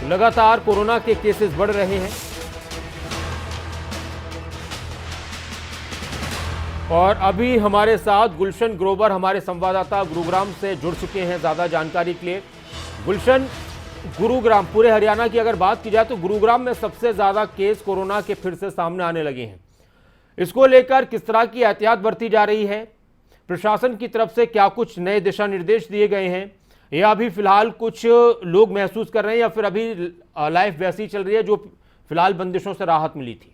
लगातार कोरोना के केसेस बढ़ रहे हैं और अभी हमारे साथ गुलशन ग्रोवर हमारे संवाददाता गुरुग्राम से जुड़ चुके हैं ज्यादा जानकारी के लिए। गुलशन, गुरुग्राम, पूरे हरियाणा की अगर बात की जाए तो गुरुग्राम में सबसे ज्यादा केस कोरोना के फिर से सामने आने लगे हैं। इसको लेकर किस तरह की एहतियात बरती जा रही है? प्रशासन की तरफ से क्या कुछ नए दिशा निर्देश दिए गए हैं या अभी फिलहाल कुछ लोग महसूस कर रहे हैं या फिर अभी लाइफ वैसी चल रही है जो फिलहाल बंदिशों से राहत मिली थी?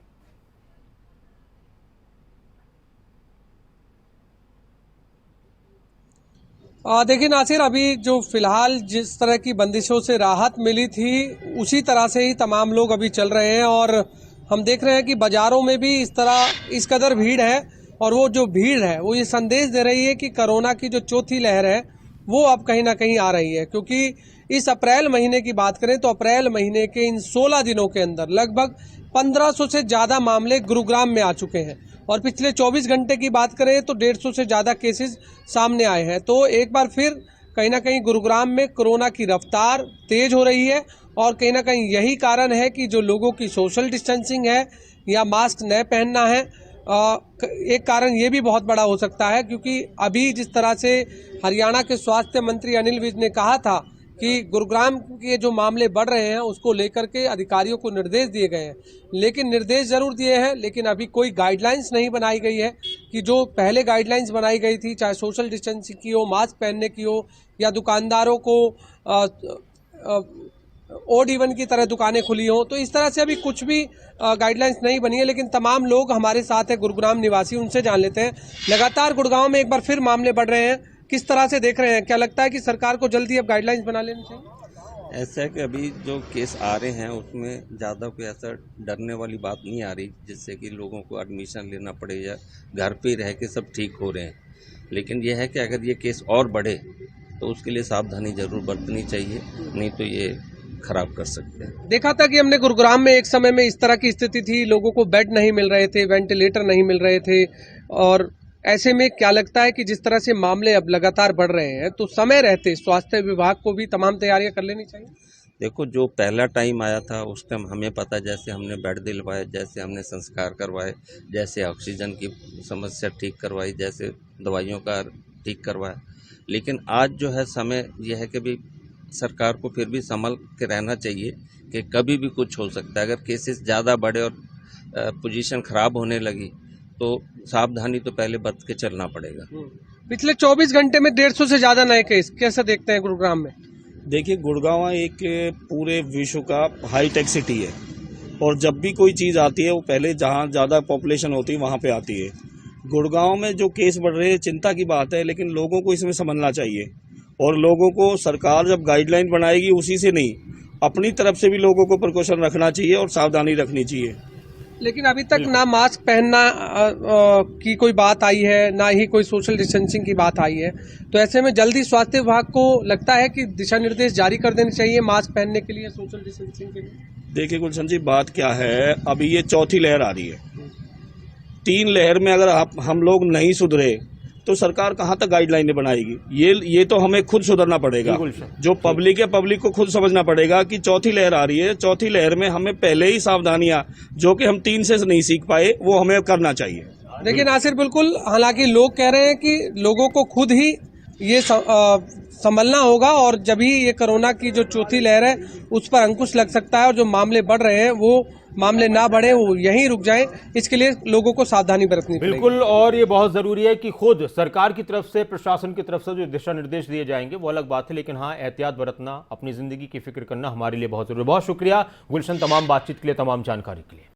देखिए नासिर, अभी जो फिलहाल जिस तरह की बंदिशों से राहत मिली थी उसी तरह से ही तमाम लोग अभी चल रहे हैं और हम देख रहे हैं कि बाजारों में भी इस कदर भीड़ है और वो जो भीड़ है वो ये संदेश दे रही है कि कोरोना की जो चौथी लहर है वो अब कहीं ना कहीं आ रही है। क्योंकि इस अप्रैल महीने की बात करें तो अप्रैल महीने के इन 16 दिनों के अंदर लगभग 1500 से ज़्यादा मामले गुरुग्राम में आ चुके हैं और पिछले 24 घंटे की बात करें तो 150 से ज़्यादा केसेस सामने आए हैं। तो एक बार फिर कहीं ना कहीं गुरुग्राम में कोरोना की रफ्तार तेज हो रही है और कहीं ना कहीं यही कारण है कि जो लोगों की सोशल डिस्टेंसिंग है या मास्क न पहनना है, एक कारण ये भी बहुत बड़ा हो सकता है। क्योंकि अभी जिस तरह से हरियाणा के स्वास्थ्य मंत्री अनिल विज ने कहा था कि गुरुग्राम के जो मामले बढ़ रहे हैं उसको लेकर के अधिकारियों को निर्देश दिए गए हैं, लेकिन निर्देश जरूर दिए हैं लेकिन अभी कोई गाइडलाइंस नहीं बनाई गई है कि जो पहले गाइडलाइंस बनाई गई थी, चाहे सोशल डिस्टेंसिंग की हो, मास्क पहनने की हो या दुकानदारों को ओड इवन की तरह दुकानें खुली हो, तो इस तरह से अभी कुछ भी गाइडलाइंस नहीं बनी है। लेकिन तमाम लोग हमारे साथ है गुरुग्राम निवासी, उनसे जान लेते हैं। लगातार गुड़गांव में एक बार फिर मामले बढ़ रहे हैं, किस तरह से देख रहे हैं? क्या लगता है कि सरकार को जल्दी अब गाइडलाइंस बना लेनी चाहिए? ऐसा है कि अभी जो केस आ रहे हैं उसमें ज़्यादा कोई ऐसा डरने वाली बात नहीं आ रही जिससे कि लोगों को एडमिशन लेना पड़े या घर पे रह के सब ठीक हो रहे हैं। लेकिन यह है कि अगर ये केस और बढ़े तो उसके लिए सावधानी जरूर बरतनी चाहिए, नहीं तो ये खराब कर सकते हैं। देखा था कि हमने गुरुग्राम में एक समय में इस तरह की स्थिति थी, लोगों को बेड नहीं मिल रहे थे, वेंटिलेटर नहीं मिल रहे थे और ऐसे में क्या लगता है कि जिस तरह से मामले अब लगातार बढ़ रहे हैं तो समय रहते स्वास्थ्य विभाग को भी तमाम तैयारियां कर लेनी चाहिए? देखो, जो पहला टाइम आया था उस टाइम हमें पता, जैसे हमने बेड दिलवाए, जैसे हमने संस्कार करवाए, जैसे ऑक्सीजन की समस्या ठीक करवाई, जैसे दवाइयों का ठीक करवाया। लेकिन आज जो है समय यह है कि भी सरकार को फिर भी संभल के रहना चाहिए कि कभी भी कुछ हो सकता है। अगर केसेस ज़्यादा बढ़े और पोजीशन खराब होने लगी तो सावधानी तो पहले बरत के चलना पड़ेगा। पिछले 24 घंटे में 150 से ज्यादा नए केस कैसे देखते हैं गुरुग्राम में? देखिए, गुड़गांव एक पूरे विश्व का हाईटेक सिटी है और जब भी कोई चीज़ आती है वो पहले जहाँ ज़्यादा पॉपुलेशन होती है वहाँ पे आती है। गुड़गांव में जो केस बढ़ रहे हैं चिंता की बात है, लेकिन लोगों को इसमें समझना चाहिए और लोगों को सरकार जब गाइडलाइन बनाएगी उसी से नहीं, अपनी तरफ से भी लोगों को प्रिकॉशन रखना चाहिए और सावधानी रखनी चाहिए। लेकिन अभी तक ना मास्क पहनना की कोई बात आई है, ना ही कोई सोशल डिस्टेंसिंग की बात आई है। तो ऐसे में जल्दी स्वास्थ्य विभाग को लगता है कि दिशा निर्देश जारी कर देने चाहिए मास्क पहनने के लिए, सोशल डिस्टेंसिंग के लिए। देखिए गुलशन जी, बात क्या है, अभी ये चौथी लहर आ रही है। 3 लहर में अगर हम लोग नहीं सुधरे तो सरकार कहाँ तक गाइडलाइनें बनाएगी? ये तो हमें खुद सुधरना पड़ेगा। जो पब्लिक है, पब्लिक को खुद समझना पड़ेगा कि चौथी लहर आ रही है। चौथी लहर में हमें पहले ही सावधानियां जो कि हम 3 से नहीं सीख पाए वो हमें करना चाहिए। देखिए नासिर, बिल्कुल, हालांकि लोग कह रहे हैं कि लोगों को खुद ही ये संभलना होगा और जब ही ये कोरोना की जो चौथी लहर है उस पर अंकुश लग सकता है और जो मामले बढ़ रहे हैं वो मामले ना बढ़े, वो यहीं रुक जाएं। इसके लिए लोगों को सावधानी बरतनी पड़ेगी। बिल्कुल, और ये बहुत जरूरी है कि खुद सरकार की तरफ से, प्रशासन की तरफ से जो दिशा निर्देश दिए जाएंगे वो अलग बात है, लेकिन हाँ, एहतियात बरतना, अपनी जिंदगी की फिक्र करना हमारे लिए बहुत जरूरी है। बहुत शुक्रिया गुलशन, तमाम बातचीत के लिए, तमाम जानकारी के लिए।